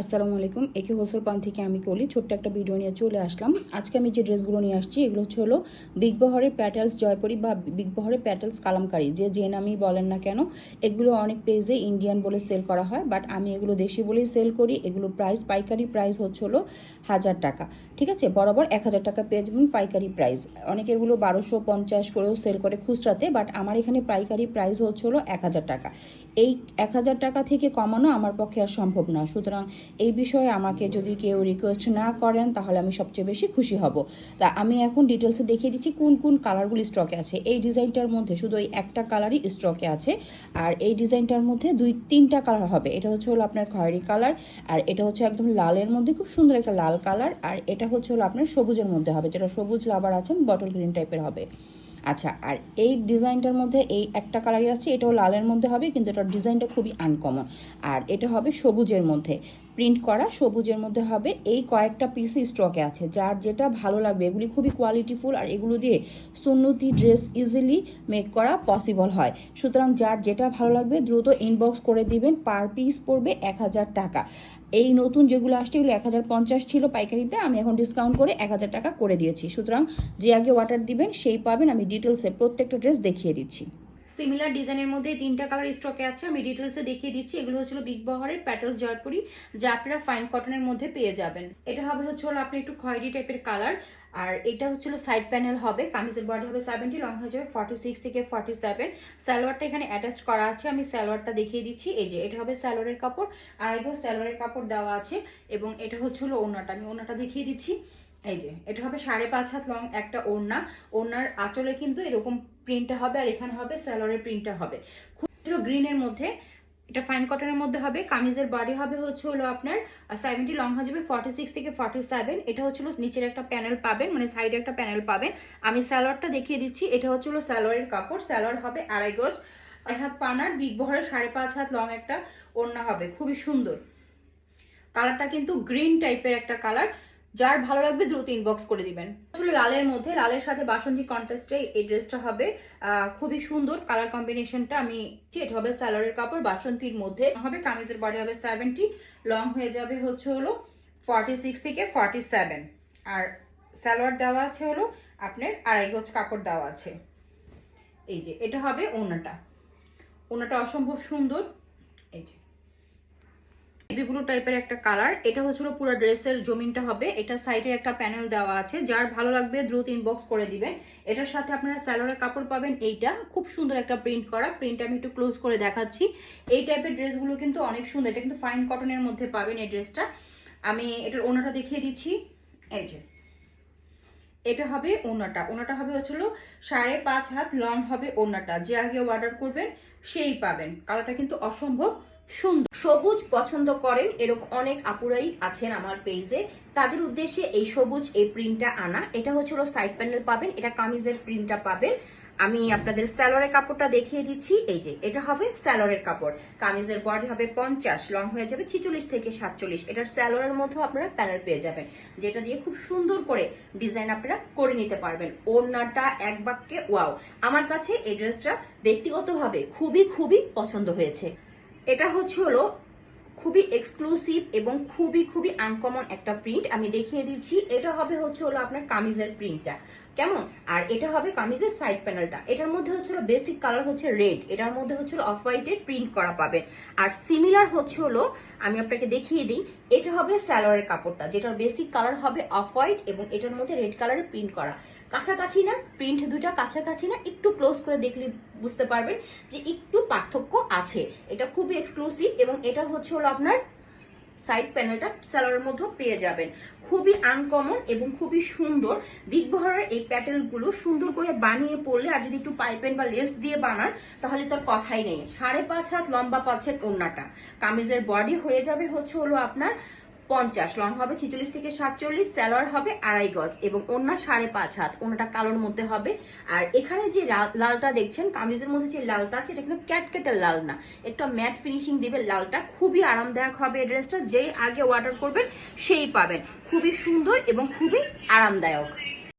আসসালামু আলাইকুম। একে হোলসেল পান থেকে আমি কলি ছোট্ট একটা ভিডিও নিয়ে চলে আসলাম। আজকে আমি যে ড্রেসগুলো নিয়ে আসছি এগুলো হলো বিগ বহরের প্যাটেলস জয়পুরি বা বিগ বহরের প্যাটেলস কালামকারি, যে নামই বলেন না কেন। এগুলো অনেক পেজে ইন্ডিয়ান বলে সেল করা হয়, বাট আমি এগুলো দেশি বলেই সেল করি। এগুলো প্রাইস পাইকারি প্রাইস হলো 1000 টাকা। ঠিক আছে, বরাবর 1000 টাকা পেয়ে যাবেন পাইকারি প্রাইস। অনেকে এগুলো 1250 করেও সেল করে খুচরাতে, বাট আমার এখানে পাইকারি প্রাইস হলো 1000 টাকা। এই 1000 টাকা থেকে কমানো আমার পক্ষে আর সম্ভব না, সুতরাং এই বিষয়ে আমাকে যদি কেউ রিকোয়েস্ট না করেন তাহলে আমি সবচেয়ে বেশি খুশি হব। তা আমি এখন ডিটেলসে দেখিয়ে দিচ্ছি কোন কোন কালারগুলি স্টকে আছে। এই ডিজাইনটার মধ্যে শুধু এই একটা কালারই স্টকে আছে, আর এই ডিজাইনটার মধ্যে 2-3টা কালার হবে। এটা হলো আপনার খয়েরি কালার, আর এটা একদম লালের মধ্যে খুব সুন্দর একটা লাল কালার, আর এটা হলো আপনার সবুজের মধ্যে হবে, যেটা সবুজ লাভার আছেন বটল গ্রিন টাইপের হবে। আচ্ছা, আর এই ডিজাইনটার মধ্যে এই একটা কালারই আছে, এটাও লালের মধ্যে হবে, কিন্তু এটার ডিজাইনটা খুবই আনকমন। আর এটা হবে সবুজের মধ্যে প্রিন্ট করা, সবুজের মধ্যে হবে। এই কয়েকটা পিসই স্টকে আছে, যার যেটা ভালো লাগবে। এগুলি খুবই কোয়ালিটিফুল, আর এগুলো দিয়ে সুন্নতি ড্রেস ইজিলি মেক করা পসিবল হয়। সুতরাং যার যেটা ভালো লাগবে দ্রুত ইনবক্স করে দিবেন। পার পিস পড়বে 1000 টাকা। এই নতুন যেগুলো আসছে এগুলো 1050 ছিল পাইকারিতে, আমি এখন ডিসকাউন্ট করে 1000 টাকা করে দিয়েছি। সুতরাং যে আগে অর্ডার দিবেন সেই পাবেন। আমি ডিটেলসে প্রত্যেকটা ড্রেস দেখিয়ে দিচ্ছি। সিমিলার ডিজাইনের মধ্যে 3টা কালার স্টকে আছে, আমি ডিটেলসে দেখিয়ে দিচ্ছি। এগুলো হলো বিগ বহরের প্যাটেল জয়পুরি, যা আপনারা ফাইন কটনের মধ্যে পেয়ে যাবেন। এটা হবে হলো আপনি একটু খয়েরি টাইপের কালার, আর এটা হলো সাইড প্যানেল হবে। কামিজের বডি হবে 70, লং হয়ে যাবে 46 থেকে 47। সালোয়ারটা এখানে অ্যাটাচ করা আছে, আমি সালোয়ারটা দেখিয়ে দিচ্ছি। এই যে এটা হবে সালোয়ারের কাপড়, আর এগো সালোয়ারের কাপড় দেওয়া আছে, এবং এটা হলো ওড়নাটা। আমি ওড়নাটা দেখিয়ে দিচ্ছি। এই যে এটা হবে 5.5 হাত লং একটা ওড়না। ওড়নার আঁচলে কিন্তু এরকম প্রিন্টটা হবে, আর এখানে হবে সালোয়ারের প্রিন্টটা হবে খুব গ্রিনের মধ্যে। এটা ফাইন কটনের মধ্যে হবে। কামিজের বডি হবে হলো আপনার 70, লং হয়ে যাবে 46 থেকে 47। এটা হলো নিচের একটা প্যানেল পাবেন, মানে সাইডে একটা প্যানেল পাবেন। আমি সালোয়ারটা দেখিয়ে দিচ্ছি। এটা হলো সালোয়ারের কাপড়। সালোয়ার হবে 2.5 গজ, 1 হাত পানার, বিগ বহরের 5.5 হাত লং একটা ওড়না হবে। খুবই সুন্দর কালারটা, কিন্তু গ্রিন টাইপের একটা কালার। যার ভালো লাগবে দ্রুত ইনবক্স করে দিবেন। আসলে লালের মধ্যে, লালের সাথে বাসন্তী কন্ট্রাস্টে এই ড্রেসটা হবে। খুবই সুন্দর কালার কম্বিনেশনটা। আমি এটা হবে সালোয়ারের কাপড়, বাসন্তীর মধ্যে হবে। কামিজের বডি হবে 70, লং হয়ে যাবে হলো 46 থেকে 47। আর সালোয়ার দেওয়া আছে হলো আপনার 2.5 গজ কাপড় দেওয়া আছে। এই যে এটা হবে ওড়নাটা। ওড়নাটা অসম্ভব সুন্দর। এই যে বিভিন্ন টাইপের একটা কালার। এটা হলো পুরো ড্রেসের জমিনটা হবে। এটা সাইডে একটা প্যানেল দেওয়া আছে, যার ভালো লাগবে দ্রুত ইনবক্স করে দিবেন। এটার সাথে আপনারা সালোয়ারের কাপড় পাবেন। এইটা খুব সুন্দর একটা প্রিন্ট করা। প্রিন্ট আমি একটু ক্লোজ করে দেখাচ্ছি। এই টাইপের ড্রেসগুলো কিন্তু অনেক সুন্দর। এটা কিন্তু ফাইন কটনের মধ্যে পাবেন এই ড্রেসটা। আমি এটার ওড়নাটা দেখিয়ে দিচ্ছি। এই যে এটা হবে ওড়নাটা। ওড়নাটা হবে হলো 5.5 হাত লং হবে ওড়নাটা। যে আগে অর্ডার করবেন সেই পাবেন। কালারটা কিন্তু অসম্ভব সুন্দর। সবুজ পছন্দ করেন এরকম অনেক আপুরাই আছেন আমার পেজে, তাদের উদ্দেশ্যে এই সবুজ এই প্রিন্টটা আনা। এটা হলো সাইড প্যানেল পাবেন, এটা কামিজের প্রিন্টটা পাবেন। আমি আপনাদের সালোয়ারের কাপড়টা দেখিয়ে দিচ্ছি। এই যে এটা হবে সালোয়ারের কাপড়। কামিজের বডি হবে 50, লং হয়ে যাবে 46 থেকে 47। এটার সালোয়ারের মধ্যেও আপনারা প্যানেল পেয়ে যাবেন, যেটা দিয়ে খুব সুন্দর করে ডিজাইন আপনারা করে নিতে পারবেন। ওড়নাটা এক বাক্যে ওয়াও। আমার কাছে এই ড্রেসটা ব্যক্তিগতভাবে খুবই খুবই পছন্দ হয়েছে। এটা হলো খুবই এক্সক্লুসিভ এবং খুবই আনকমন একটা প্রিন্ট। আমি দেখিয়ে দিচ্ছি। এটা হবে হলো আপনার কামিজের প্রিন্টটা কেমন, আর এটা হবে কামিজের সাইড প্যানেলটা। এটার মধ্যে হলো বেসিক কালার হচ্ছে রেড, এটার মধ্যে হলো অফ হোয়াইটের প্রিন্ট করা পাবেন। আর সিমিলার হলো আমি আপনাকে দেখিয়ে দিই। এটা হবে সালোয়ারের কাপড়টা, যেটার বেসিক কালার হবে অফ হোয়াইট, এবং এটার মধ্যে রেড কালারের প্রিন্ট করা। কাছাকাছি না, প্রিন্ট দুটা কাছাকাছি না, একটু ক্লোজ করে দেখলে বুঝতে পারবেন যে একটু পার্থক্য আছে। এটা খুবই এক্সক্লুসিভ, এবং এটা হলো আপনার সাইড প্যানেলটা সালোয়ারের মধ্যে পেয়ে যাবেন। খুবই আনকমন এবং খুবই সুন্দর। বিগ বহরের এই প্যাটেল গুলো সুন্দর করে বানিয়ে পড়লে, আর যদি একটু পাইপেন বা লেস দিয়ে বানান তাহলে তার কথাই নেই। 5.5 হাত লম্বা পাচ্ছেন ওড়নাটা। কামিজের বডি হয়ে যাবে হলো আপনার 50, লং হবে 46 থেকে 47। সালোয়ার হবে 2.5 গজ, এবং ওড়না 5.5 হাত। ওড়নাটা কালোর মধ্যে হবে। আর এখানে যে লালটা দেখছেন কামিজের মধ্যে, যে লালটা আছে এটা কিন্তু ক্যাটকেটের লাল না, একটা ম্যাট ফিনিশিং দিবে লালটা। খুবই আরামদায়ক হবে এই ড্রেসটা। যেই আগে অর্ডার করবেন সেই পাবেন। খুবই সুন্দর এবং খুবই আরামদায়ক।